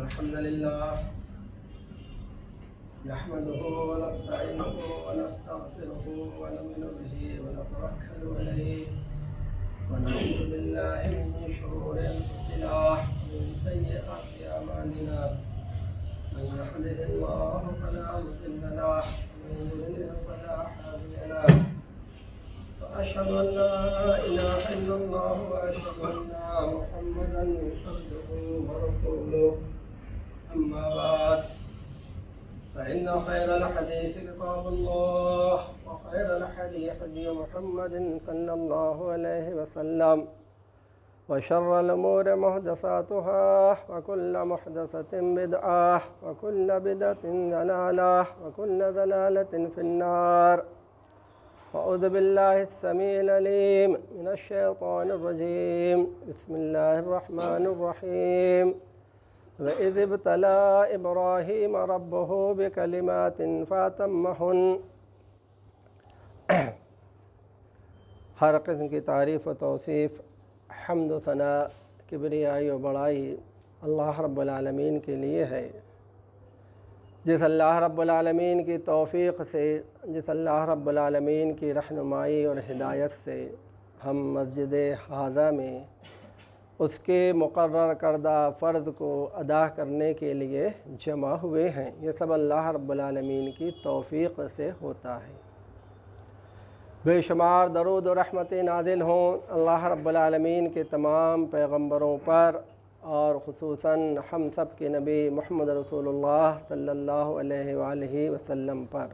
الحمد لله نحمده ونستعينه ونستغفره ونؤمن به ونتوكل عليه ونعوذ بالله من شرور انفسنا ومن سيئات اعمالنا من يهده الله فلا مضل له ومن يضلل فلا هادي له واشهد ان لا اله الا الله واشهد ان محمدا عبده ورسوله اما بعد فإن خير الحديث كتاب الله وخير الهدي هدي محمد صلى الله عليه وسلم وشر الأمور محدثاتها وكل محدثة بدعة وكل بدعة ضلالة وكل ضلالة في النار. أعوذ بالله السميع العليم من الشيطان الرجيم. بسم الله الرحمن الرحيم. وَإِذِ ابْتَلَىٰ إِبْرَاهِيمَ رَبُّهُ بِكَلِمَاتٍ فَأَتَمَّهُنَّ. ہر قسم کی تعریف و توصیف، حمد و ثناء، کبریائی و بڑائی اللہ رب العالمین کے لیے ہے، جس اللہ رب العالمین کی توفیق سے، جس اللہ رب العالمین کی رہنمائی اور ہدایت سے ہم مسجد ھذا میں اس کے مقرر کردہ فرض کو ادا کرنے کے لیے جمع ہوئے ہیں۔ یہ سب اللہ رب العالمین کی توفیق سے ہوتا ہے۔ بے شمار درود و رحمتیں نازل ہوں اللہ رب العالمین کے تمام پیغمبروں پر، اور خصوصاً ہم سب کے نبی محمد رسول اللہ صلی اللہ علیہ وآلہ وسلم پر۔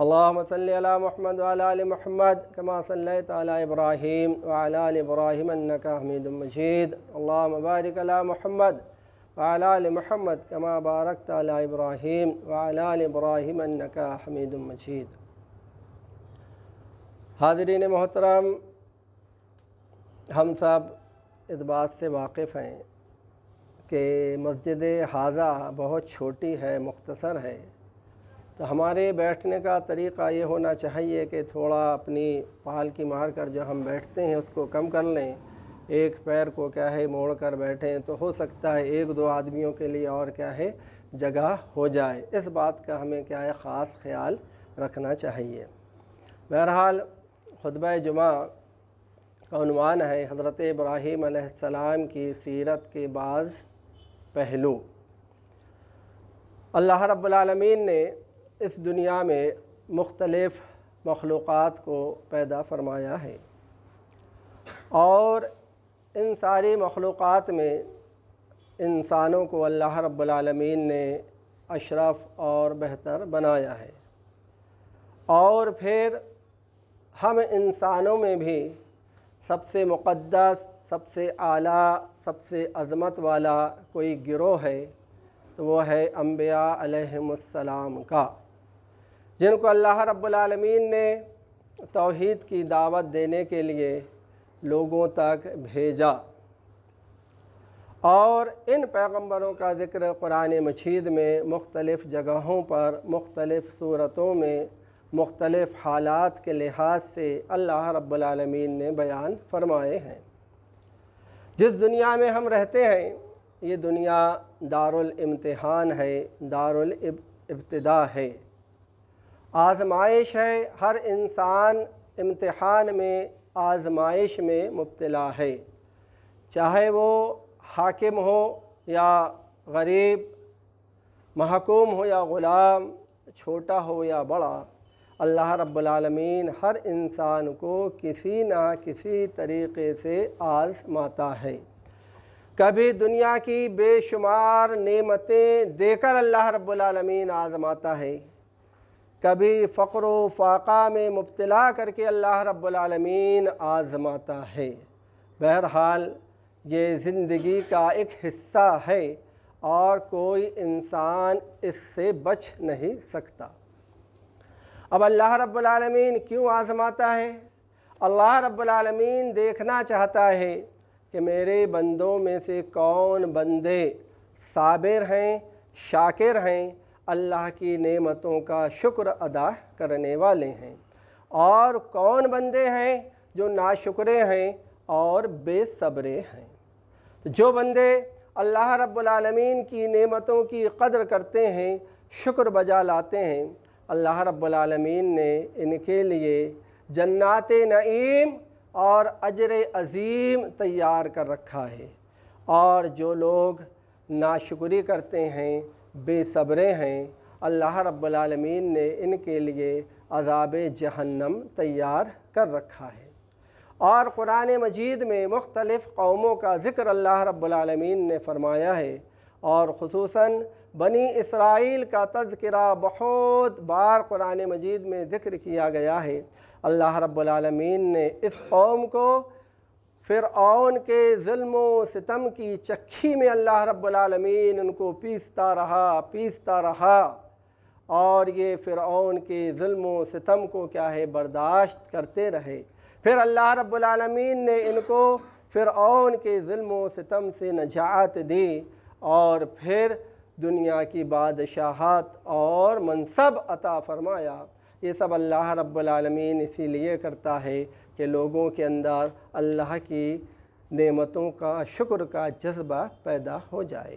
اللہم صلی علی محمد وعلی آل محمد کما صلیت علی ابراہیم وعلی آل ابراہیم انکا حمید مجید۔ اللہم بارک علی محمد وعلی آل محمد کما بارکت علی ابراہیم وعلی آل ابراہیم انکا حمید مجید۔ حاضرین محترم، ہم سب اس بات سے واقف ہیں کہ مسجد ھذا بہت چھوٹی ہے، مختصر ہے، تو ہمارے بیٹھنے کا طریقہ یہ ہونا چاہیے کہ تھوڑا اپنی پال کی مار کر جو ہم بیٹھتے ہیں اس کو کم کر لیں، ایک پیر کو کیا ہے موڑ کر بیٹھیں، تو ہو سکتا ہے ایک دو آدمیوں کے لیے اور کیا ہے جگہ ہو جائے۔ اس بات کا ہمیں کیا ہے خاص خیال رکھنا چاہیے۔ بہرحال خطبہ جمعہ کا عنوان ہے حضرت ابراہیم علیہ السلام کی سیرت کے بعض پہلو۔ اللہ رب العالمین نے اس دنیا میں مختلف مخلوقات کو پیدا فرمایا ہے، اور ان ساری مخلوقات میں انسانوں کو اللہ رب العالمین نے اشرف اور بہتر بنایا ہے، اور پھر ہم انسانوں میں بھی سب سے مقدس، سب سے اعلیٰ، سب سے عظمت والا کوئی گروہ ہے تو وہ ہے انبیاء علیہم السلام کا، جن کو اللہ رب العالمین نے توحید کی دعوت دینے کے لیے لوگوں تک بھیجا، اور ان پیغمبروں کا ذکر قرآن مجید میں مختلف جگہوں پر، مختلف صورتوں میں، مختلف حالات کے لحاظ سے اللہ رب العالمین نے بیان فرمائے ہیں۔ جس دنیا میں ہم رہتے ہیں یہ دنیا دارالامتحان ہے، دارالابتلاء ہے، آزمائش ہے۔ ہر انسان امتحان میں، آزمائش میں مبتلا ہے، چاہے وہ حاکم ہو یا غریب، محکوم ہو یا غلام، چھوٹا ہو یا بڑا، اللہ رب العالمین ہر انسان کو کسی نہ کسی طریقے سے آزماتا ہے۔ کبھی دنیا کی بے شمار نعمتیں دے کر اللہ رب العالمین آزماتا ہے، کبھی فقر و فاقہ میں مبتلا کر کے اللہ رب العالمین آزماتا ہے۔ بہرحال یہ زندگی کا ایک حصہ ہے، اور کوئی انسان اس سے بچ نہیں سکتا۔ اب اللہ رب العالمین کیوں آزماتا ہے؟ اللہ رب العالمین دیکھنا چاہتا ہے کہ میرے بندوں میں سے کون بندے صابر ہیں، شاکر ہیں، اللہ کی نعمتوں کا شکر ادا کرنے والے ہیں، اور کون بندے ہیں جو ناشکرے ہیں اور بے صبرے ہیں۔ جو بندے اللہ رب العالمین کی نعمتوں کی قدر کرتے ہیں، شکر بجا لاتے ہیں، اللہ رب العالمین نے ان کے لیے جنات نعیم اور اجر عظیم تیار کر رکھا ہے۔ اور جو لوگ ناشکری کرتے ہیں، بے صبرے ہیں، اللہ رب العالمین نے ان کے لیے عذاب جہنم تیار کر رکھا ہے۔ اور قرآن مجید میں مختلف قوموں کا ذکر اللہ رب العالمین نے فرمایا ہے، اور خصوصاً بنی اسرائیل کا تذکرہ بہت بار قرآن مجید میں ذکر کیا گیا ہے۔ اللہ رب العالمین نے اس قوم کو فرعون کے ظلم و ستم کی چکی میں اللہ رب العالمین ان کو پیستا رہا، اور یہ فرعون کے ظلم و ستم کو کیا ہے برداشت کرتے رہے۔ پھر اللہ رب العالمین نے ان کو فرعون کے ظلم و ستم سے نجات دی، اور پھر دنیا کی بادشاہت اور منصب عطا فرمایا۔ یہ سب اللہ رب العالمین اسی لیے کرتا ہے کہ لوگوں کے اندر اللہ کی نعمتوں کا شکر کا جذبہ پیدا ہو جائے۔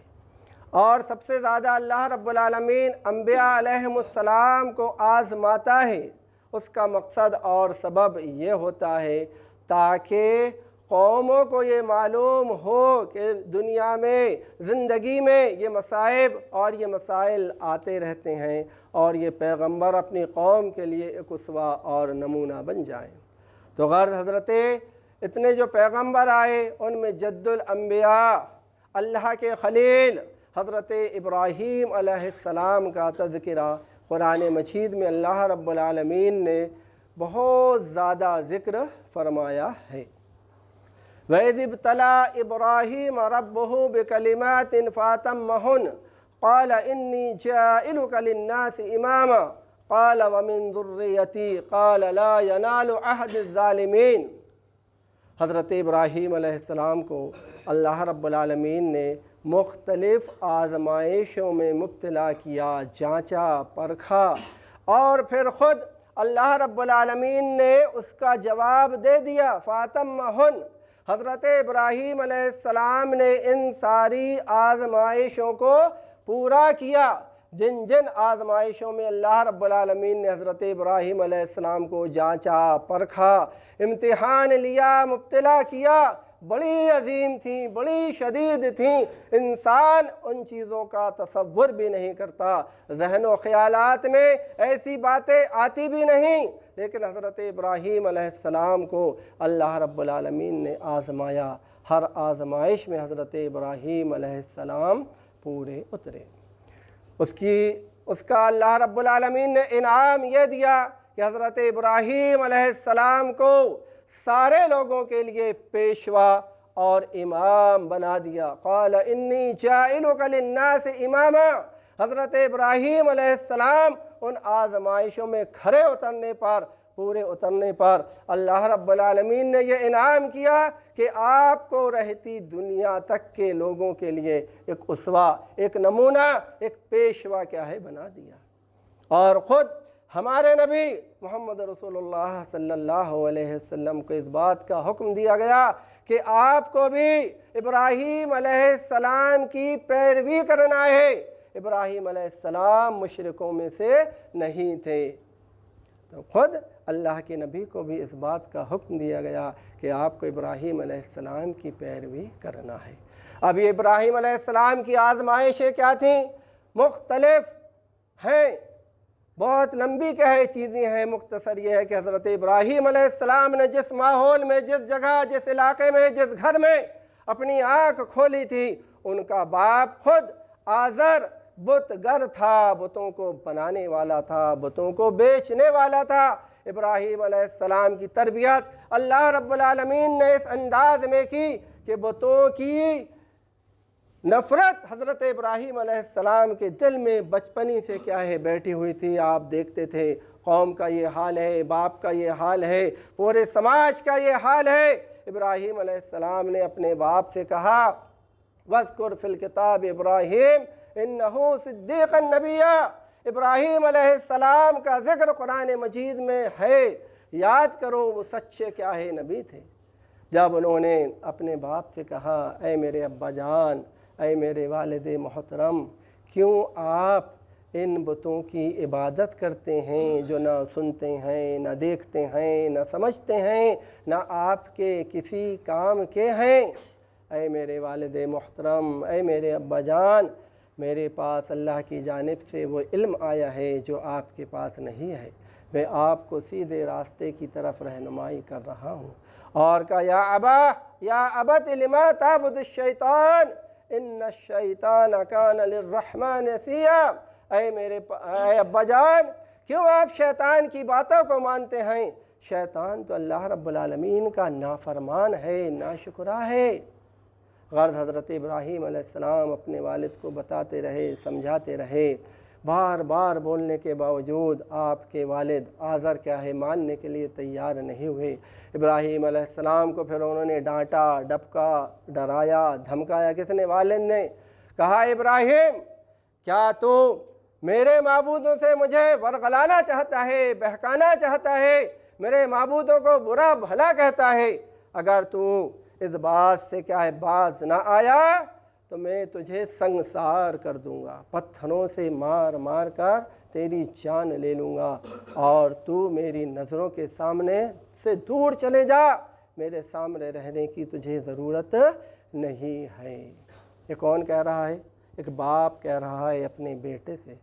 اور سب سے زیادہ اللہ رب العالمین انبیاء علیہم السلام کو آزماتا ہے۔ اس کا مقصد اور سبب یہ ہوتا ہے تاکہ قوموں کو یہ معلوم ہو کہ دنیا میں زندگی میں یہ مصائب اور یہ مسائل آتے رہتے ہیں، اور یہ پیغمبر اپنی قوم کے لیے ایک اسوہ اور نمونہ بن جائیں۔ تو غرض حضرت اتنے جو پیغمبر آئے ان میں جد الانبیاء اللہ کے خلیل حضرت ابراہیم علیہ السلام کا تذکرہ قرآن مجید میں اللہ رب العالمین نے بہت زیادہ ذکر فرمایا ہے۔ وَإِذِ ابْتَلَىٰ إِبْرَاهِيمَ رَبُّهُ بِكَلِمَاتٍ فَأَتَمَّهُنَّ قَالَ إِنِّي جَاعِلُكَ لِلنَّاسِ إِمَامًا قَالَ وَمِن ذُرِّيَّتِي قَالَ لَا يَنَالُ عَهْدِ الظَّالِمِينَ۔ حضرت ابراہیم علیہ السلام کو اللہ رب العالمین نے مختلف آزمائشوں میں مبتلا کیا، جانچا، پرکھا، اور پھر خود اللہ رب العالمین نے اس کا جواب دے دیا۔ فَأَتَمَّهُنَّ، حضرت ابراہیم علیہ السلام نے ان ساری آزمائشوں کو پورا کیا۔ جن جن آزمائشوں میں اللہ رب العالمین نے حضرت ابراہیم علیہ السلام کو جانچا، پرکھا، امتحان لیا، مبتلا کیا، بڑی عظیم تھیں، بڑی شدید تھیں، انسان ان چیزوں کا تصور بھی نہیں کرتا، ذہن و خیالات میں ایسی باتیں آتی بھی نہیں، لیکن حضرت ابراہیم علیہ السلام کو اللہ رب العالمین نے آزمایا۔ ہر آزمائش میں حضرت ابراہیم علیہ السلام پورے اترے۔ اس کا اللہ رب العالمین نے انعام یہ دیا کہ حضرت ابراہیم علیہ السلام کو سارے لوگوں کے لیے پیشوا اور امام بنا دیا۔ قال انی جاعلک للناس اماما۔ حضرت ابراہیم علیہ السلام ان آزمائشوں میں کھرے اترنے پر، پورے اترنے پر اللہ رب العالمین نے یہ انعام کیا کہ آپ کو رہتی دنیا تک کے لوگوں کے لیے ایک اسوہ، ایک نمونہ، ایک پیشوا کیا ہے بنا دیا۔ اور خود ہمارے نبی محمد رسول اللہ صلی اللہ علیہ وسلم کو اس بات کا حکم دیا گیا کہ آپ کو بھی ابراہیم علیہ السلام کی پیروی کرنا ہے۔ ابراہیم علیہ السلام مشرکوں میں سے نہیں تھے، تو خود اللہ کے نبی کو بھی اس بات کا حکم دیا گیا کہ آپ کو ابراہیم علیہ السلام کی پیروی کرنا ہے۔ اب یہ ابراہیم علیہ السلام کی آزمائشیں کیا تھیں؟ مختلف ہیں، بہت لمبی چیزیں ہیں۔ مختصر یہ ہے کہ حضرت ابراہیم علیہ السلام نے جس ماحول میں، جس جگہ، جس علاقے میں، جس گھر میں اپنی آنکھ کھولی تھی، ان کا باپ خود آزر بت گر تھا، بتوں کو بنانے والا تھا، بتوں کو بیچنے والا تھا۔ ابراہیم علیہ السلام کی تربیت اللہ رب العالمین نے اس انداز میں کی کہ بتوں کی نفرت حضرت ابراہیم علیہ السلام کے دل میں بچپنی سے کیا ہے بیٹھی ہوئی تھی۔ آپ دیکھتے تھے قوم کا یہ حال ہے، باپ کا یہ حال ہے، پورے سماج کا یہ حال ہے۔ ابراہیم علیہ السلام نے اپنے باپ سے کہا وَاذْكُرْ فِي الْكِتَابِ ابراہیم اِنَّهُ صِدِّيقًا نَبِيًّا۔ ابراہیم علیہ السلام کا ذکر قرآن مجید میں ہے، یاد کرو وہ سچے کیا ہے نبی تھے۔ جب انہوں نے اپنے باپ سے کہا اے میرے ابا جان، اے میرے والد محترم، کیوں آپ ان بتوں کی عبادت کرتے ہیں جو نہ سنتے ہیں، نہ دیکھتے ہیں، نہ سمجھتے ہیں، نہ آپ کے کسی کام کے ہیں؟ اے میرے والد محترم، اے میرے ابا جان، میرے پاس اللہ کی جانب سے وہ علم آیا ہے جو آپ کے پاس نہیں ہے، میں آپ کو سیدھے راستے کی طرف رہنمائی کر رہا ہوں۔ اور کہا یا ابت لما تعبد الشیطان ان الشیطان کان للرحمن عصیا۔ اے ابا جان، کیوں آپ شیطان کی باتوں کو مانتے ہیں؟ شیطان تو اللہ رب العالمین کا نافرمان ہے، ناشکرا ہے۔ غرض حضرت ابراہیم علیہ السلام اپنے والد کو بتاتے رہے، سمجھاتے رہے، بار بار بولنے کے باوجود آپ کے والد آزر کیا ہے ماننے کے لیے تیار نہیں ہوئے۔ ابراہیم علیہ السلام کو پھر انہوں نے ڈانٹا، ڈپکا، ڈرایا، دھمکایا۔ کس نے؟ والد نے کہا ابراہیم، کیا تو میرے معبودوں سے مجھے ورغلانا چاہتا ہے، بہکانا چاہتا ہے، میرے معبودوں کو برا بھلا کہتا ہے؟ اگر تو اس بات سے کیا ہے باز نہ آیا تو میں تجھے سنگسار کر دوں گا، پتھروں سے مار مار کر تیری جان لے لوں گا، اور تو میری نظروں کے سامنے سے دور چلے جا، میرے سامنے رہنے کی تجھے ضرورت نہیں ہے۔ یہ کون کہہ رہا ہے؟ ایک باپ کہہ رہا ہے اپنے بیٹے سے،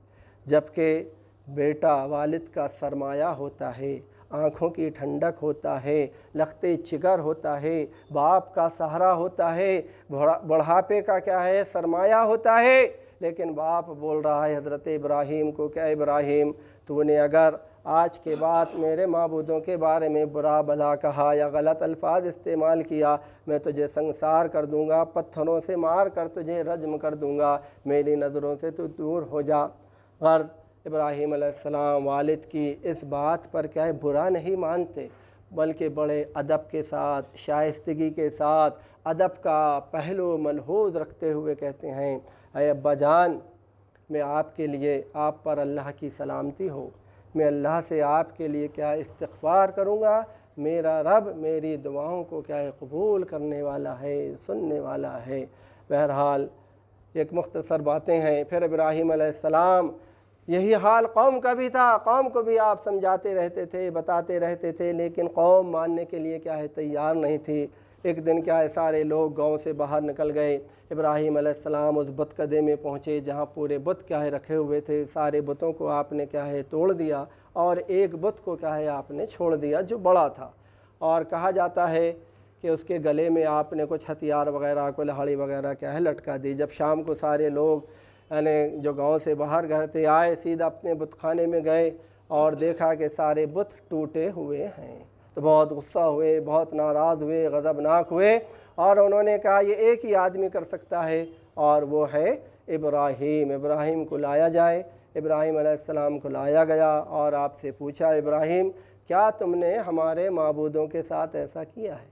جبکہ بیٹا والد کا سرمایہ ہوتا ہے، آنکھوں کی ٹھنڈک ہوتا ہے، لختے جگر ہوتا ہے، باپ کا سہارا ہوتا ہے، بڑھاپے کا کیا ہے سرمایہ ہوتا ہے۔ لیکن باپ بول رہا ہے حضرت ابراہیم کو کہ ابراہیم، تو نے اگر آج کے بعد میرے معبودوں کے بارے میں برا بھلا کہا یا غلط الفاظ استعمال کیا، میں تجھے سنگسار کر دوں گا، پتھروں سے مار کر تجھے رجم کر دوں گا، میری نظروں سے تو دور ہو جا۔ غرض ابراہیم علیہ السلام والد کی اس بات پر کیا ہے برا نہیں مانتے، بلکہ بڑے ادب کے ساتھ، شائستگی کے ساتھ، ادب کا پہلو ملحوظ رکھتے ہوئے کہتے ہیں، اے ابا جان، میں آپ کے لیے، آپ پر اللہ کی سلامتی ہو، میں اللہ سے آپ کے لیے کیا استغفار کروں گا، میرا رب میری دعاؤں کو کیا ہے قبول کرنے والا ہے، سننے والا ہے۔ بہرحال ایک مختصر باتیں ہیں۔ پھر ابراہیم علیہ السلام، یہی حال قوم کا بھی تھا، قوم کو بھی آپ سمجھاتے رہتے تھے، بتاتے رہتے تھے، لیکن قوم ماننے کے لیے کیا ہے تیار نہیں تھی۔ ایک دن کیا ہے سارے لوگ گاؤں سے باہر نکل گئے، ابراہیم علیہ السلام اس بت کدے میں پہنچے جہاں پورے بت کیا ہے رکھے ہوئے تھے، سارے بتوں کو آپ نے کیا ہے توڑ دیا، اور ایک بت کو کیا ہے آپ نے چھوڑ دیا جو بڑا تھا، اور کہا جاتا ہے کہ اس کے گلے میں آپ نے کچھ ہتھیار وغیرہ، کلہاڑی وغیرہ کیا ہے لٹکا دی۔ جب شام کو سارے لوگ یعنی جو گاؤں سے باہر گھر سے آئے، سیدھا اپنے بت خانے میں گئے اور دیکھا کہ سارے بت ٹوٹے ہوئے ہیں، تو بہت غصہ ہوئے، بہت ناراض ہوئے، غضبناک ہوئے، اور انہوں نے کہا یہ ایک ہی آدمی کر سکتا ہے، اور وہ ہے ابراہیم۔ ابراہیم کو لایا جائے۔ ابراہیم علیہ السلام کو لایا گیا اور آپ سے پوچھا، ابراہیم کیا تم نے ہمارے معبودوں کے ساتھ ایسا کیا ہے؟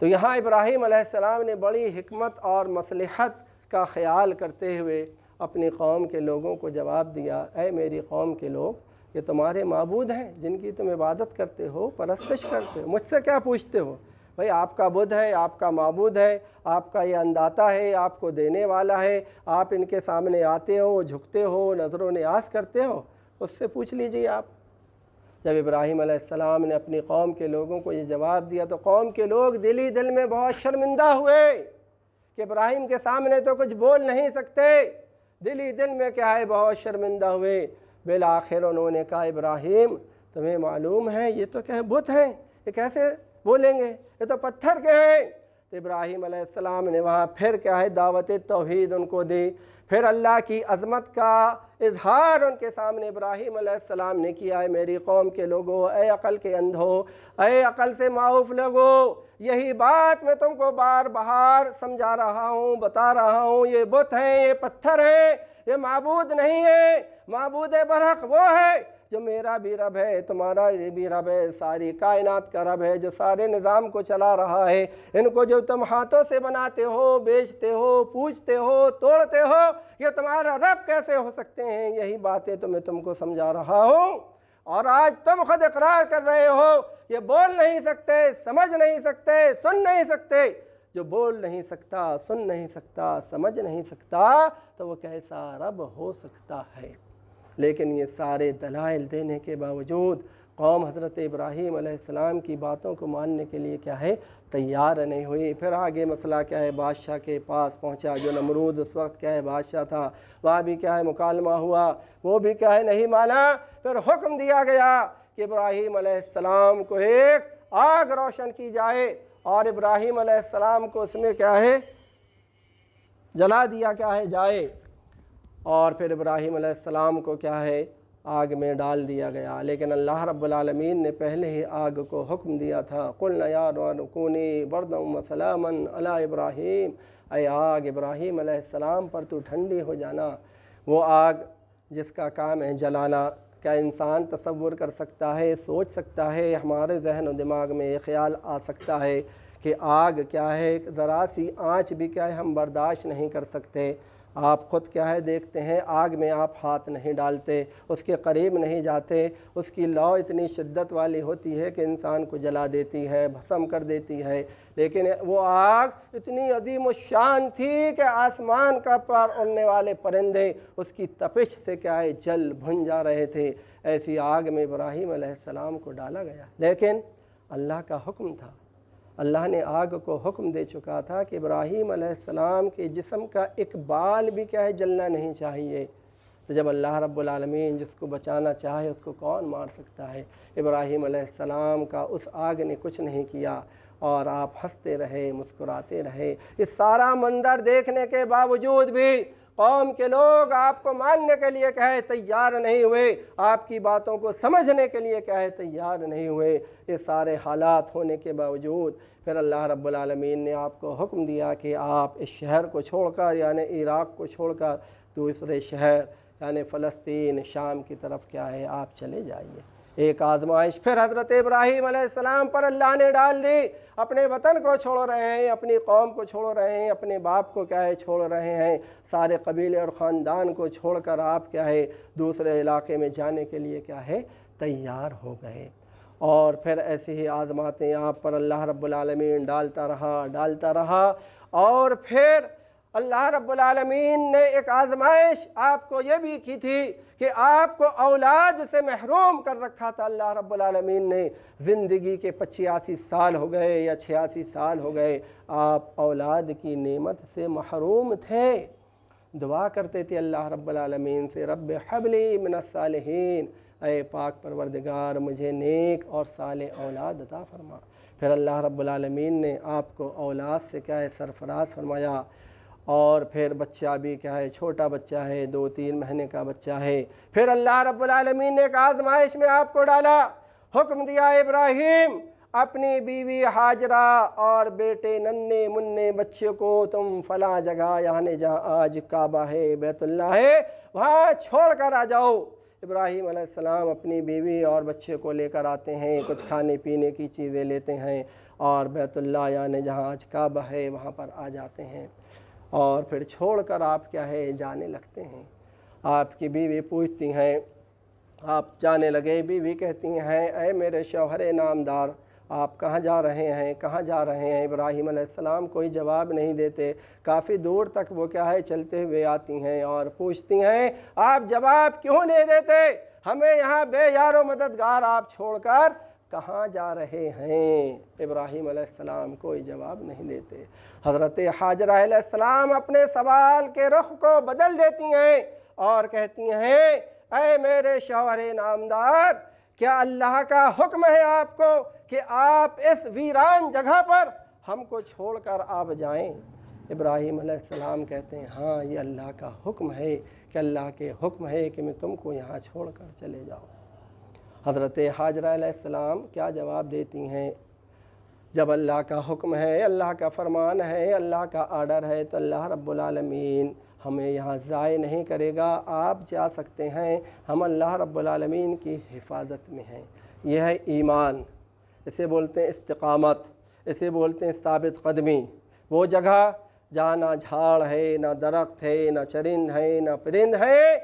تو یہاں ابراہیم علیہ السلام نے بڑی حکمت اور مصلحت کا خیال کرتے ہوئے اپنی قوم کے لوگوں کو جواب دیا، اے میری قوم کے لوگ، یہ تمہارے معبود ہیں جن کی تم عبادت کرتے ہو، پرستش کرتے ہو، مجھ سے کیا پوچھتے ہو؟ بھئی آپ کا بدھ ہے، آپ کا معبود ہے، آپ کا یہ انداتا ہے، آپ کو دینے والا ہے، آپ ان کے سامنے آتے ہو، جھکتے ہو، نظر و نیاز کرتے ہو، اس سے پوچھ لیجئے آپ۔ جب ابراہیم علیہ السلام نے اپنی قوم کے لوگوں کو یہ جواب دیا تو قوم کے لوگ دلی دل میں بہت شرمندہ ہوئے کہ ابراہیم کے سامنے تو کچھ بول نہیں سکتے، دلی دل میں کیا ہے بہت شرمندہ ہوئے۔ بالآخر انہوں نے کہا، ابراہیم تمہیں معلوم ہے یہ تو کیا بت ہیں، یہ کیسے بولیں گے، یہ تو پتھر کے ہیں۔ تو ابراہیم علیہ السلام نے وہاں پھر کیا ہے دعوت توحید ان کو دی، پھر اللہ کی عظمت کا اظہار ان کے سامنے ابراہیم علیہ السلام نے کیا ہے، میری قوم کے لوگوں، اے عقل کے اندھو، اے عقل سے معاف لوگوں، یہی بات میں تم کو بار بار سمجھا رہا ہوں، بتا رہا ہوں، یہ بت ہیں، یہ پتھر ہیں، یہ معبود نہیں ہے، معبود برحق وہ ہے جو میرا بھی رب ہے، تمہارا بھی رب ہے، ساری کائنات کا رب ہے جو سارے نظام کو چلا رہا ہے۔ ان کو جو تم ہاتھوں سے بناتے ہو، بیچتے ہو، پوجتے ہو، توڑتے ہو، یہ تمہارا رب کیسے ہو سکتے ہیں؟ یہی باتیں تو میں تم کو سمجھا رہا ہوں، اور آج تم خود اقرار کر رہے ہو یہ بول نہیں سکتے، سمجھ نہیں سکتے، سن نہیں سکتے، جو بول نہیں سکتا، سن نہیں سکتا، سمجھ نہیں سکتا، تو وہ کیسا رب ہو سکتا ہے؟ لیکن یہ سارے دلائل دینے کے باوجود قوم حضرت ابراہیم علیہ السلام کی باتوں کو ماننے کے لیے کیا ہے تیار نہیں ہوئی۔ پھر آگے مسئلہ کیا ہے بادشاہ کے پاس پہنچا، جو نمرود اس وقت کیا ہے بادشاہ تھا، وہاں بھی کیا ہے مکالمہ ہوا، وہ بھی کیا ہے نہیں مانا۔ پھر حکم دیا گیا کہ ابراہیم علیہ السلام کو ایک آگ روشن کی جائے اور ابراہیم علیہ السلام کو اس میں کیا ہے جلا دیا کیا ہے جائے، اور پھر ابراہیم علیہ السلام کو کیا ہے آگ میں ڈال دیا گیا۔ لیکن اللہ رب العالمین نے پہلے ہی آگ کو حکم دیا تھا، قُلْنَا يَا نَارُ كُونِي بَرْدًا وَسَلَامًا عَلَىٰ ابراہیم، اے آگ ابراہیم علیہ السلام پر تو ٹھنڈی ہو جانا۔ وہ آگ جس کا کام ہے جلانا، کیا انسان تصور کر سکتا ہے، سوچ سکتا ہے؟ ہمارے ذہن و دماغ میں یہ خیال آ سکتا ہے کہ آگ کیا ہے ذرا سی آنچ بھی کیا ہے ہم برداشت نہیں کر سکتے۔ آپ خود کیا ہے دیکھتے ہیں آگ میں آپ ہاتھ نہیں ڈالتے، اس کے قریب نہیں جاتے، اس کی لو اتنی شدت والی ہوتی ہے کہ انسان کو جلا دیتی ہے، بھسم کر دیتی ہے۔ لیکن وہ آگ اتنی عظیم الشان تھی کہ آسمان کا پر اڑنے والے پرندے اس کی تپش سے کیا ہے جل بھن جا رہے تھے۔ ایسی آگ میں ابراہیم علیہ السلام کو ڈالا گیا، لیکن اللہ کا حکم تھا، اللہ نے آگ کو حکم دے چکا تھا کہ ابراہیم علیہ السلام کے جسم کا ایک بال بھی کیا ہے جلنا نہیں چاہیے۔ تو جب اللہ رب العالمین جس کو بچانا چاہے اس کو کون مار سکتا ہے؟ ابراہیم علیہ السلام کا اس آگ نے کچھ نہیں کیا، اور آپ ہنستے رہے، مسکراتے رہے۔ اس سارا منظر دیکھنے کے باوجود بھی قوم کے لوگ آپ کو ماننے کے لیے کہے تیار نہیں ہوئے، آپ کی باتوں کو سمجھنے کے لیے کہے تیار نہیں ہوئے۔ یہ سارے حالات ہونے کے باوجود پھر اللہ رب العالمین نے آپ کو حکم دیا کہ آپ اس شہر کو چھوڑ کر یعنی عراق کو چھوڑ کر دوسرے شہر یعنی فلسطین شام کی طرف کیا ہے آپ چلے جائیے۔ ایک آزمائش پھر حضرت ابراہیم علیہ السلام پر اللہ نے ڈال دی۔ اپنے وطن کو چھوڑ رہے ہیں، اپنی قوم کو چھوڑ رہے ہیں، اپنے باپ کو کیا ہے چھوڑ رہے ہیں، سارے قبیلے اور خاندان کو چھوڑ کر آپ کیا ہے دوسرے علاقے میں جانے کے لیے کیا ہے تیار ہو گئے۔ اور پھر ایسی ہی آزماتیں آپ پر اللہ رب العالمین ڈالتا رہا، اور پھر اللہ رب العالمین نے ایک آزمائش آپ کو یہ بھی کی تھی کہ آپ کو اولاد سے محروم کر رکھا تھا اللہ رب العالمین نے۔ زندگی کے 85 سال ہو گئے یا 86 سال ہو گئے، آپ اولاد کی نعمت سے محروم تھے۔ دعا کرتے تھے اللہ رب العالمین سے، رب ہب لی من الصالحین، اے پاک پروردگار مجھے نیک اور صالح اولاد عطا فرما۔ پھر اللہ رب العالمین نے آپ کو اولاد سے کیا ہے سرفراز فرمایا، اور پھر بچہ بھی کیا ہے چھوٹا بچہ ہے، 2-3 مہینے کا بچہ ہے۔ پھر اللہ رب العالمین نے ایک آزمائش میں آپ کو ڈالا، حکم دیا ابراہیم اپنی بیوی ہاجرہ اور بیٹے ننھے منھے بچے کو تم فلاں جگہ یعنی جہاں آج کعبہ ہے بیت اللہ ہے وہاں چھوڑ کر آ جاؤ۔ ابراہیم علیہ السلام اپنی بیوی اور بچے کو لے کر آتے ہیں، کچھ کھانے پینے کی چیزیں لیتے ہیں، اور بیت اللہ یعنی جہاں آج کعبہ ہے وہاں پر آ جاتے ہیں، اور پھر چھوڑ کر آپ کیا ہے جانے لگتے ہیں۔ آپ کی بیوی پوچھتی ہیں، آپ جانے لگے، بیوی کہتی ہیں اے میرے شوہر نامدار آپ کہاں جا رہے ہیں، کہاں جا رہے ہیں؟ ابراہیم علیہ السلام کوئی جواب نہیں دیتے، کافی دور تک وہ کیا ہے چلتے ہوئے آتی ہیں اور پوچھتی ہیں آپ جواب کیوں نہیں دیتے، ہمیں یہاں بے یار و مددگار آپ چھوڑ کر کہاں جا رہے ہیں؟ ابراہیم علیہ السلام کوئی جواب نہیں دیتے۔ حضرت ہاجرہ علیہ السلام اپنے سوال کے رخ کو بدل دیتی ہیں اور کہتی ہیں اے میرے شوہر نامدار، کیا اللہ کا حکم ہے آپ کو کہ آپ اس ویران جگہ پر ہم کو چھوڑ کر آپ جائیں؟ ابراہیم علیہ السلام کہتے ہیں ہاں یہ اللہ کا حکم ہے، کہ اللہ کے حکم ہے کہ میں تم کو یہاں چھوڑ کر چلے جاؤں۔ حضرت ہاجرہ علیہ السلام کیا جواب دیتی ہیں؟ جب اللہ کا حکم ہے، اللہ کا فرمان ہے، اللہ کا آرڈر ہے، تو اللہ رب العالمین ہمیں یہاں ضائع نہیں کرے گا، آپ جا سکتے ہیں، ہم اللہ رب العالمین کی حفاظت میں ہیں۔ یہ ہے ایمان، اسے بولتے ہیں استقامت، اسے بولتے ہیں ثابت قدمی۔ وہ جگہ جہاں نہ جھاڑ ہے، نہ درخت ہے، نہ چرند ہے، نہ پرند ہے،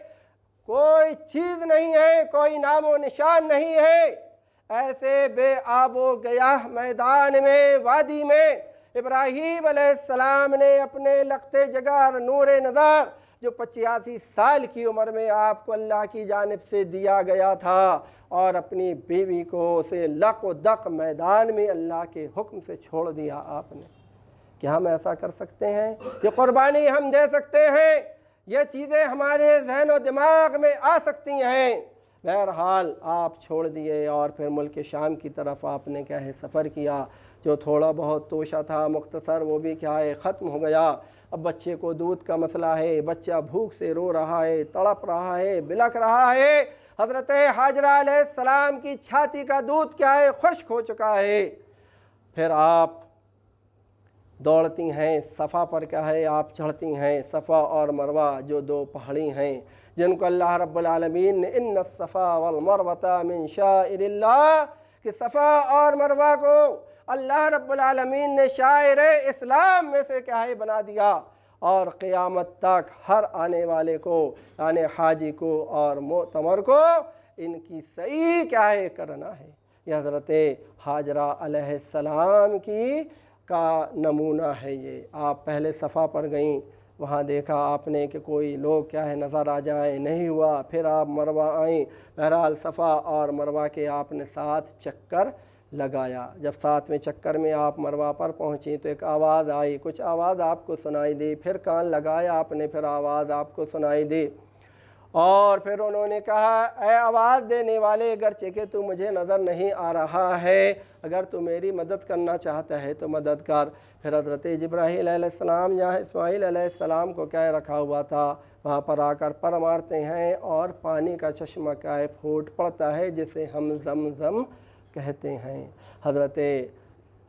کوئی چیز نہیں ہے، کوئی نام و نشان نہیں ہے، ایسے بے آب و گیاہ میدان میں، وادی میں ابراہیم علیہ السلام نے اپنے لخت جگر نور نظر جو 85 سال کی عمر میں آپ کو اللہ کی جانب سے دیا گیا تھا، اور اپنی بیوی کو اسے لق و دق میدان میں اللہ کے حکم سے چھوڑ دیا آپ نے۔ کیا ہم ایسا کر سکتے ہیں؟ یہ قربانی ہم دے سکتے ہیں؟ یہ چیزیں ہمارے ذہن و دماغ میں آ سکتی ہیں؟ بہرحال آپ چھوڑ دیے اور پھر ملک شام کی طرف آپ نے کیا ہے سفر کیا۔ جو تھوڑا بہت توشہ تھا مختصر، وہ بھی کیا ہے ختم ہو گیا۔ اب بچے کو دودھ کا مسئلہ ہے، بچہ بھوک سے رو رہا ہے، تڑپ رہا ہے، بلک رہا ہے۔ حضرت حاجرہ علیہ السلام کی چھاتی کا دودھ کیا ہے خشک ہو چکا ہے۔ پھر آپ دوڑتی ہیں صفا پر، کیا ہے آپ چڑھتی ہیں صفا اور مروہ جو دو پہاڑی ہیں جن کو اللہ رب العالمین نے ان الصفا والمروہ من شعائر اللہ، کہ صفا اور مروہ کو اللہ رب العالمین نے شاعر اسلام میں سے کیا ہے بنا دیا، اور قیامت تک ہر آنے والے کو یعنی حاجی کو اور معتمر کو ان کی صحیح کیا ہے کرنا ہے۔ یہ حضرت حاجرہ علیہ السلام کی کا نمونہ ہے۔ یہ آپ پہلے صفا پر گئیں، وہاں دیکھا آپ نے کہ کوئی لوگ کیا ہے نظر آ جائیں، نہیں ہوا۔ پھر آپ مروہ آئیں، بہرحال صفا اور مروہ کے آپ نے 7 چکر لگایا۔ جب 7ویں چکر میں آپ مروہ پر پہنچیں تو ایک آواز آئی، کچھ آواز آپ کو سنائی دی، پھر کان لگایا آپ نے، پھر آواز آپ کو سنائی دی، اور پھر انہوں نے کہا اے آواز دینے والے، اگرچہ کہ تو مجھے نظر نہیں آ رہا ہے، اگر تو میری مدد کرنا چاہتا ہے تو مدد کر۔ پھر حضرت جبرائیل علیہ السلام جہاں اسماعیل علیہ السلام کو کیا رکھا ہوا تھا وہاں پر آ کر پر مارتے ہیں، اور پانی کا چشمہ کیا پھوٹ پڑتا ہے جسے ہم زمزم کہتے ہیں۔ حضرت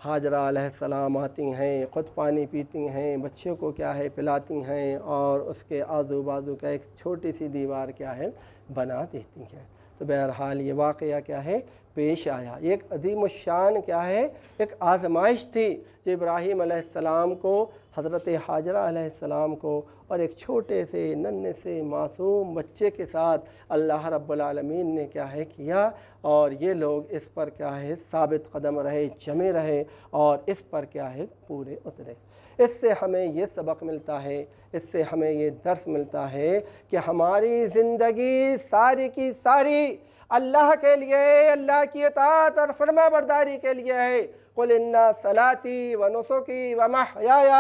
حاجرہ علیہ السلام آتی ہیں، خود پانی پیتی ہیں، بچے کو کیا ہے پلاتی ہیں، اور اس کے آزو بازو کا ایک چھوٹی سی دیوار کیا ہے بنا دیتی ہیں۔ تو بہرحال یہ واقعہ کیا ہے پیش آیا۔ یہ ایک عظیم الشان کیا ہے ایک آزمائش تھی جو ابراہیم علیہ السلام کو، حضرت حاجرہ علیہ السلام کو، اور ایک چھوٹے سے ننھے سے معصوم بچے کے ساتھ اللہ رب العالمین نے کیا ہے کیا، اور یہ لوگ اس پر کیا ہے ثابت قدم رہے، جمے رہے، اور اس پر کیا ہے پورے اترے۔ اس سے ہمیں یہ سبق ملتا ہے، اس سے ہمیں یہ درس ملتا ہے کہ ہماری زندگی ساری کی ساری اللہ کے لیے، اللہ کی اطاعت اور فرما برداری کے لیے ہے۔ قل ان صلاتی و نسکی و محیای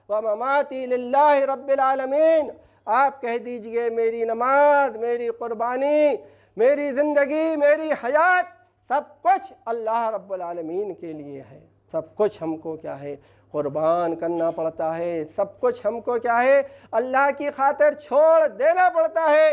و مماتی للہ رب العالمین، آپ کہہ دیجئے میری نماز، میری قربانی، میری زندگی، میری حیات، سب کچھ اللہ رب العالمین کے لیے ہے۔ سب کچھ ہم کو کیا ہے قربان کرنا پڑتا ہے، سب کچھ ہم کو کیا ہے اللہ کی خاطر چھوڑ دینا پڑتا ہے۔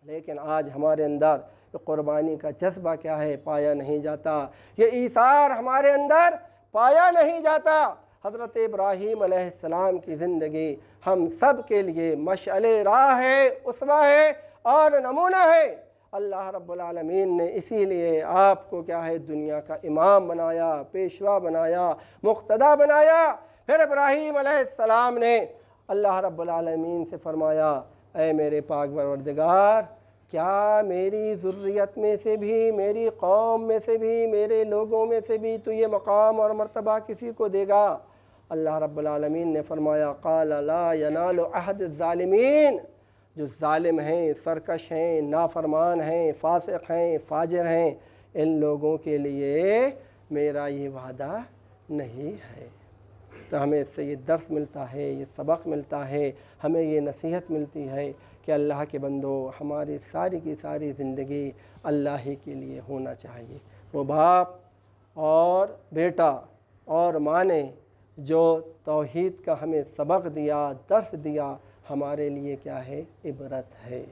لیکن آج ہمارے اندر قربانی کا جذبہ کیا ہے پایا نہیں جاتا، یہ ایثار ہمارے اندر پایا نہیں جاتا۔ حضرت ابراہیم علیہ السلام کی زندگی ہم سب کے لیے مشعل راہ ہے، اسوہ ہے اور نمونہ ہے۔ اللہ رب العالمین نے اسی لیے آپ کو کیا ہے دنیا کا امام بنایا، پیشوا بنایا، مقتدی بنایا۔ پھر ابراہیم علیہ السلام نے اللہ رب العالمین سے فرمایا اے میرے پاک پروردگار، کیا میری ذریت میں سے بھی، میری قوم میں سے بھی، میرے لوگوں میں سے بھی تو یہ مقام اور مرتبہ کسی کو دے گا؟ اللہ رب العالمین نے فرمایا قال لا ینال عہد الظالمین، جو ظالم ہیں، سرکش ہیں، نافرمان ہیں، فاسق ہیں، فاجر ہیں، ان لوگوں کے لیے میرا یہ وعدہ نہیں ہے۔ تو ہمیں اس سے یہ درس ملتا ہے، یہ سبق ملتا ہے، ہمیں یہ نصیحت ملتی ہے کہ اللہ کے بندو ہماری ساری کی ساری زندگی اللہ ہی کے لیے ہونا چاہیے۔ وہ باپ اور بیٹا اور ماں نے جو توحید کا ہمیں سبق دیا، درس دیا، ہمارے لیے کیا ہے عبرت ہے۔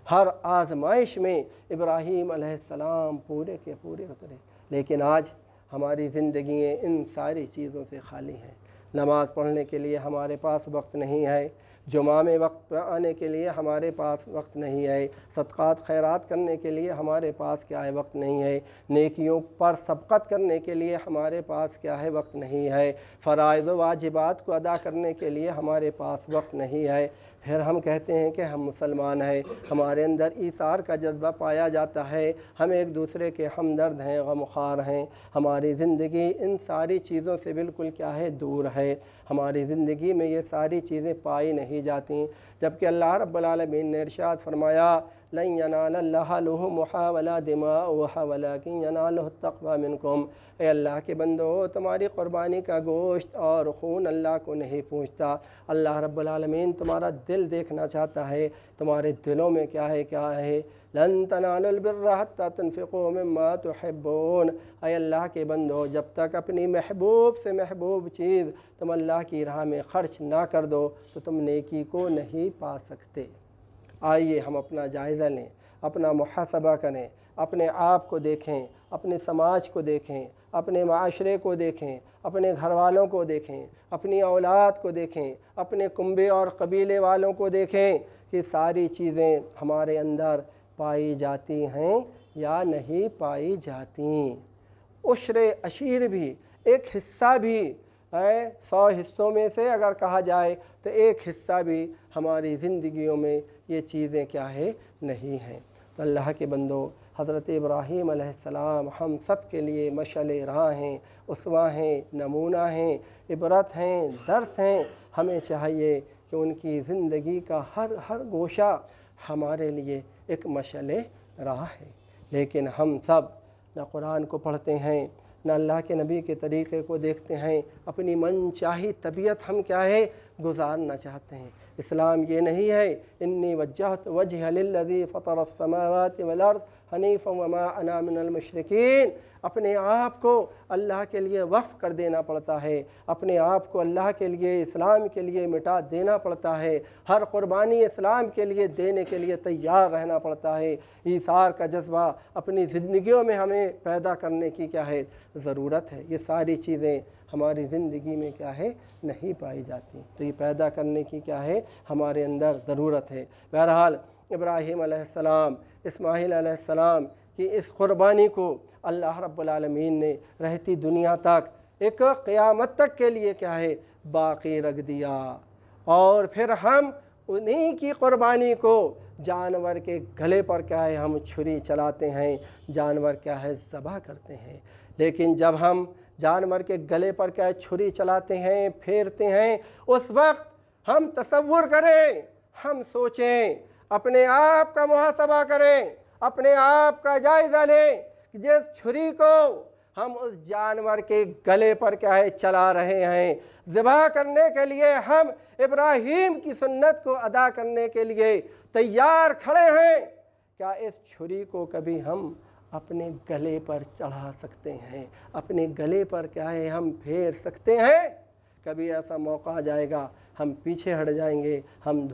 ہر آزمائش میں ابراہیم علیہ السلام پورے کے پورے اترے، لیکن آج ہماری زندگیاں ان ساری چیزوں سے خالی ہیں۔ نماز پڑھنے کے لیے ہمارے پاس وقت نہیں ہے، جمعہ میں وقت پہ آنے کے لیے ہمارے پاس وقت نہیں ہے، صدقات خیرات کرنے کے لیے ہمارے پاس کیا ہے وقت نہیں ہے، نیکیوں پر سبقت کرنے کے لیے ہمارے پاس کیا ہے وقت نہیں ہے، فرائض و واجبات کو ادا کرنے کے لیے ہمارے پاس وقت نہیں ہے۔ پھر ہم کہتے ہیں کہ ہم مسلمان ہیں، ہمارے اندر ایثار کا جذبہ پایا جاتا ہے، ہم ایک دوسرے کے ہمدرد ہیں، غمخوار ہیں، ہماری زندگی ان ساری چیزوں سے بالکل کیا ہے دور ہے، ہماری زندگی میں یہ ساری چیزیں پائی نہیں جاتیں، جبکہ اللہ رب العالمین نے ارشاد فرمایا لن ینال اللہ لحومھا ولا دماؤھا ولکن ینالہ التقوی منکم، اے اللہ کے بندو تمہاری قربانی کا گوشت اور خون اللہ کو نہیں پوچھتا، اللہ رب العالمین تمہارا دل دیکھنا چاہتا ہے، تمہارے دلوں میں کیا ہے لن تنالوا البر حتی تنفقوا مما تحبون، اے اللہ کے بندو جب تک اپنی محبوب سے محبوب چیز تم اللہ کی راہ میں خرچ نہ کر دو تو تم نیکی کو نہیں پا سکتے۔ آئیے ہم اپنا جائزہ لیں، اپنا محاسبہ کریں، اپنے آپ کو دیکھیں، اپنے سماج کو دیکھیں، اپنے معاشرے کو دیکھیں، اپنے گھر والوں کو دیکھیں، اپنی اولاد کو دیکھیں، اپنے کنبے اور قبیلے والوں کو دیکھیں کہ ساری چیزیں ہمارے اندر پائی جاتی ہیں یا نہیں پائی جاتی۔ عشر عشیر بھی ایک حصہ بھی 100 حصوں میں سے اگر کہا جائے تو ایک حصہ بھی ہماری زندگیوں میں یہ چیزیں کیا ہے نہیں ہیں۔ تو اللہ کے بندو حضرت ابراہیم علیہ السلام ہم سب کے لیے مشعل راہ ہیں، اسوہ ہیں، نمونہ ہیں، عبرت ہیں، درس ہیں، ہمیں چاہیے کہ ان کی زندگی کا ہر گوشہ ہمارے لیے ایک مشعل راہ ہے، لیکن ہم سب نہ قرآن کو پڑھتے ہیں، نہ اللہ کے نبی کے طریقے کو دیکھتے ہیں، اپنی من چاہی طبیعت ہم کیا ہے گزارنا چاہتے ہیں۔ اسلام یہ نہیں ہے انی وجہت وجہ للذی فطر السماوات والارض حنیفا وما انا من المشرکین، اپنے آپ کو اللہ کے لیے وقف کر دینا پڑتا ہے، اپنے آپ کو اللہ کے لیے اسلام کے لیے مٹا دینا پڑتا ہے، ہر قربانی اسلام کے لیے دینے کے لیے تیار رہنا پڑتا ہے، ایثار کا جذبہ اپنی زندگیوں میں ہمیں پیدا کرنے کی کیا ہے ضرورت ہے۔ یہ ساری چیزیں ہماری زندگی میں کیا ہے نہیں پائی جاتی، تو یہ پیدا کرنے کی کیا ہے ہمارے اندر ضرورت ہے۔ بہرحال ابراہیم علیہ السلام، اسماعیل علیہ السلام کی اس قربانی کو اللہ رب العالمین نے رہتی دنیا تک ایک قیامت تک کے لیے کیا ہے باقی رکھ دیا، اور پھر ہم انہی کی قربانی کو جانور کے گلے پر کیا ہے ہم چھری چلاتے ہیں، جانور کیا ہے ذبح کرتے ہیں۔ لیکن جب ہم جانور کے گلے پر کیا ہے چھری چلاتے ہیں، پھیرتے ہیں، اس وقت ہم تصور کریں، ہم سوچیں، اپنے آپ کا محاسبہ کریں، اپنے آپ کا جائزہ لیں کہ جس چھری کو ہم اس جانور کے گلے پر کیا ہے چلا رہے ہیں، ذبح کرنے کے لیے ہم ابراہیم کی سنت کو ادا کرنے کے لیے تیار کھڑے ہیں، کیا اس چھری کو کبھی ہم اپنے گلے پر چڑھا سکتے ہیں؟ اپنے گلے پر کیا ہے ہم پھیر سکتے ہیں؟ کبھی ایسا موقع آ جائے گا ہم پیچھے ہٹ جائیں گے، ہم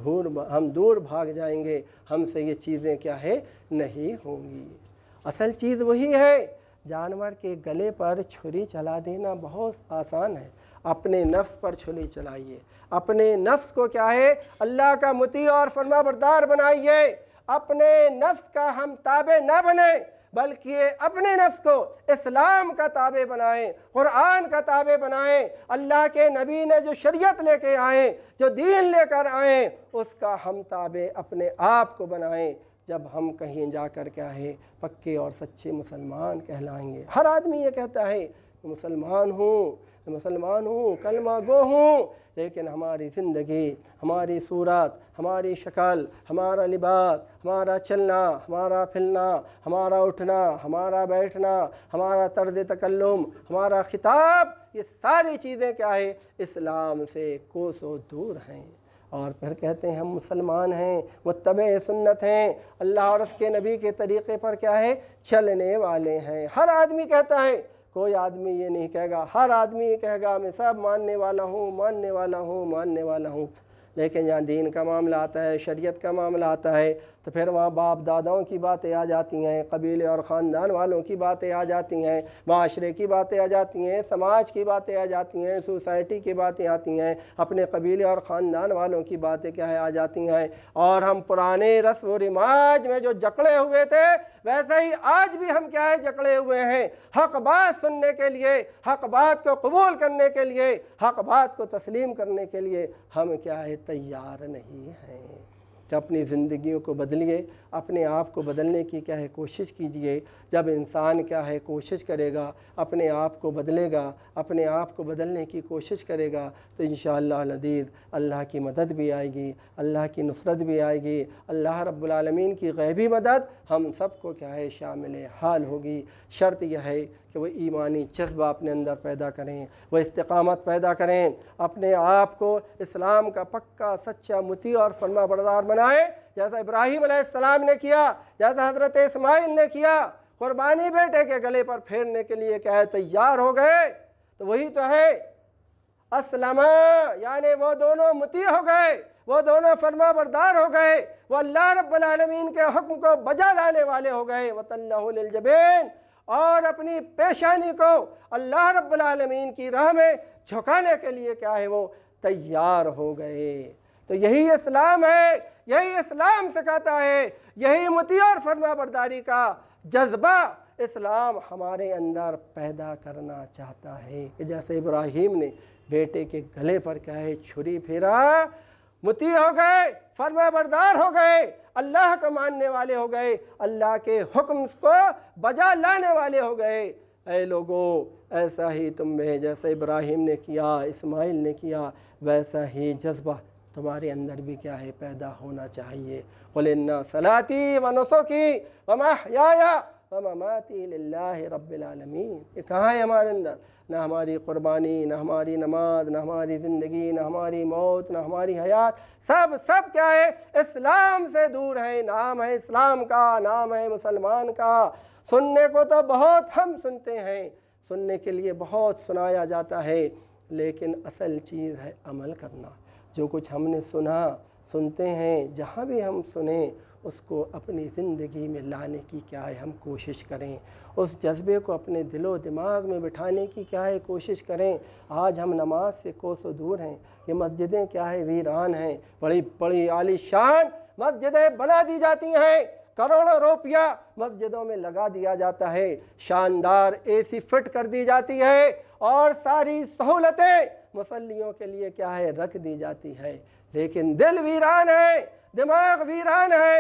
دور بھاگ جائیں گے، ہم سے یہ چیزیں کیا ہے نہیں ہوں گی۔ اصل چیز وہی ہے، جانور کے گلے پر چھری چلا دینا بہت آسان ہے، اپنے نفس پر چھری چلائیے، اپنے نفس کو کیا ہے اللہ کا مطیع اور فرما بردار بنائیے، اپنے نفس کا ہم تابع نہ بنیں بلکہ اپنے نفس کو اسلام کا تابع بنائیں، قرآن کا تابع بنائیں، اللہ کے نبی نے جو شریعت لے کے آئیں، جو دین لے کر آئیں، اس کا ہم تابع اپنے آپ کو بنائیں۔ جب ہم کہیں جا کر کیا ہے پکے اور سچے مسلمان کہلائیں گے۔ ہر آدمی یہ کہتا ہے مسلمان ہوں، کلمہ گو ہوں، لیکن ہماری زندگی، ہماری صورت، ہماری شکل، ہمارا لباس، ہمارا چلنا، ہمارا پھرنا، ہمارا اٹھنا، ہمارا بیٹھنا، ہمارا طرز تکلم، ہمارا خطاب، یہ ساری چیزیں کیا ہے اسلام سے کوسوں دور ہیں۔ اور پھر کہتے ہیں ہم مسلمان ہیں، متبع سنت ہیں، اللہ اور اس کے نبی کے طریقے پر کیا ہے چلنے والے ہیں۔ ہر آدمی کہتا ہے، کوئی آدمی یہ نہیں کہے گا، ہر آدمی یہ کہے گا میں سب ماننے والا ہوں، لیکن جہاں دین کا معاملہ آتا ہے، شریعت کا معاملہ آتا ہے، تو پھر وہاں باپ داداؤں کی باتیں آ جاتی ہیں، قبیلے اور خاندان والوں کی باتیں آ جاتی ہیں، معاشرے کی باتیں آ جاتی ہیں، سماج کی باتیں آ جاتی ہیں، سوسائٹی کی باتیں آتی ہیں، اپنے قبیلے اور خاندان والوں کی باتیں کیا ہے آ جاتی ہیں، اور ہم پرانے رسم و رواج میں جو جکڑے ہوئے تھے ویسے ہی آج بھی ہم کیا ہے جکڑے ہوئے ہیں، حق بات سننے کے لیے، حق بات کو قبول کرنے کے لیے، حق بات کو تسلیم کرنے کے لیے ہم کیا ہے تیار نہیں ہیں۔ کہ اپنی زندگیوں کو بدلیے، اپنے آپ کو بدلنے کی کیا ہے کوشش کیجئے۔ جب انسان کیا ہے کوشش کرے گا، اپنے آپ کو بدلے گا، اپنے آپ کو بدلنے کی کوشش کرے گا تو انشاءاللہ العزیز اللہ کی مدد بھی آئے گی، اللہ کی نصرت بھی آئے گی، اللہ رب العالمین کی غیبی مدد ہم سب کو کیا ہے شامل حال ہوگی۔ شرط یہ ہے کہ وہ ایمانی جذبہ اپنے اندر پیدا کریں، وہ استقامت پیدا کریں، اپنے آپ کو اسلام کا پکا سچا مطیع اور فرما بردار بنائیں، جیسا ابراہیم علیہ السلام نے کیا، جیسا حضرت اسماعیل نے کیا، قربانی بیٹے کے گلے پر پھیرنے کے لیے کیا ہے تیار ہو گئے۔ تو وہی تو ہے اسلم، یعنی وہ دونوں مطیع ہو گئے، وہ دونوں فرما بردار ہو گئے، وہ اللہ رب العالمین کے حکم کو بجا لانے والے ہو گئے، وَتَلَّهُ لِلْجَبِينِ، اور اپنی پیشانی کو اللہ رب العالمین کی راہ میں جھکانے کے لیے کیا ہے وہ تیار ہو گئے۔ تو یہی اسلام ہے، یہی اسلام سکھاتا ہے، یہی مطیع اور فرما برداری کا جذبہ اسلام ہمارے اندر پیدا کرنا چاہتا ہے کہ جیسے ابراہیم نے بیٹے کے گلے پر کیا ہے چھری پھیرا، مطیع ہو گئے، فرما بردار ہو گئے، اللہ کو ماننے والے ہو گئے، اللہ کے حکم کو بجا لانے والے ہو گئے۔ اے لوگو، ایسا ہی تم میں جیسے ابراہیم نے کیا، اسماعیل نے کیا، ویسا ہی جذبہ تمہارے اندر بھی کیا ہے پیدا ہونا چاہیے۔ قُلْ إِنَّ صَلَاتِي وَنُسُكِي وَمَحْيَايَ وَمَمَاتِي لِلَّهِ رَبِّ الْعَالَمِينَ۔ یہ کہاں ہے ہمارے اندر؟ نہ ہماری قربانی، نہ ہماری نماز، نہ ہماری زندگی، نہ ہماری موت، نہ ہماری حیات، سب کیا ہے اسلام سے دور ہے۔ نام ہے اسلام کا، نام ہے مسلمان کا۔ سننے کو تو بہت ہم سنتے ہیں، سننے کے لیے بہت سنایا جاتا ہے، لیکن اصل چیز ہے عمل کرنا۔ جو کچھ ہم نے سنتے ہیں، جہاں بھی ہم سنیں اس کو اپنی زندگی میں لانے کی کیا ہے ہم کوشش کریں، اس جذبے کو اپنے دل و دماغ میں بٹھانے کی کیا ہے کوشش کریں۔ آج ہم نماز سے کوسوں دور ہیں، یہ مسجدیں کیا ہے ویران ہیں، بڑی بڑی عالی شان مسجدیں بنا دی جاتی ہیں، کروڑوں روپیہ مسجدوں میں لگا دیا جاتا ہے، شاندار اے سی فٹ کر دی جاتی ہے، اور ساری سہولتیں مصلیوں کے لیے کیا ہے رکھ دی جاتی ہے، لیکن دل ویران ہے، دماغ ویران ہے،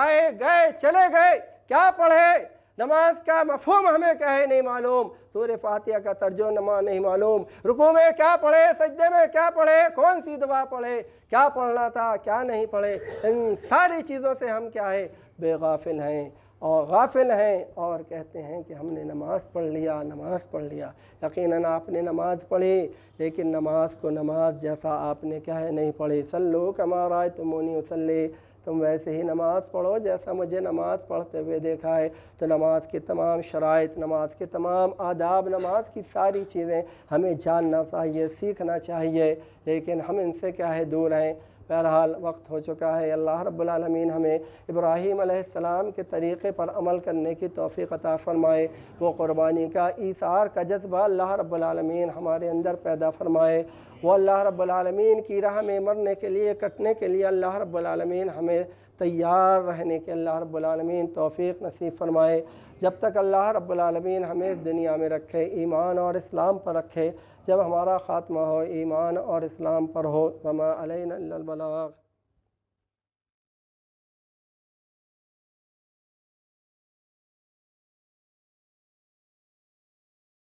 آئے گئے چلے گئے، کیا پڑھے، نماز کا مفہوم ہمیں کیا ہے نہیں معلوم، سورہ فاتحہ کا ترجمہ نہیں معلوم، رکوع میں کیا پڑھے، سجدے میں کیا پڑھے، کون سی دعا پڑھے، کیا پڑھنا تھا کیا نہیں پڑھے، ان ساری چیزوں سے ہم کیا ہے بے غافل ہیں اور غافل ہیں، اور کہتے ہیں کہ ہم نے نماز پڑھ لیا۔ یقیناً آپ نے نماز پڑھی، لیکن نماز کو نماز جیسا آپ نے کیا ہے نہیں پڑھی۔ صلو کما رأیتمونی اصلی، تم ویسے ہی نماز پڑھو جیسا مجھے نماز پڑھتے ہوئے دیکھا ہے۔ تو نماز کے تمام شرائط، نماز کے تمام آداب، نماز کی ساری چیزیں ہمیں جاننا چاہیے، سیکھنا چاہیے، لیکن ہم ان سے کیا ہے دور ہیں۔ بہرحال وقت ہو چکا ہے، اللہ رب العالمین ہمیں ابراہیم علیہ السلام کے طریقے پر عمل کرنے کی توفیق عطا فرمائے، وہ قربانی کا ایثار کا جذبہ اللہ رب العالمین ہمارے اندر پیدا فرمائے، وہ اللہ رب العالمین کی راہ میں مرنے کے لیے کٹنے کے لیے اللہ رب العالمین ہمیں تیار رہنے کے اللہ رب العالمین توفیق نصیب فرمائے۔ جب تک اللہ رب العالمین ہمیں دنیا میں رکھے، ایمان اور اسلام پر رکھے، جب ہمارا خاتمہ ہو ایمان اور اسلام پر ہو، وما علینا الا البلاغ۔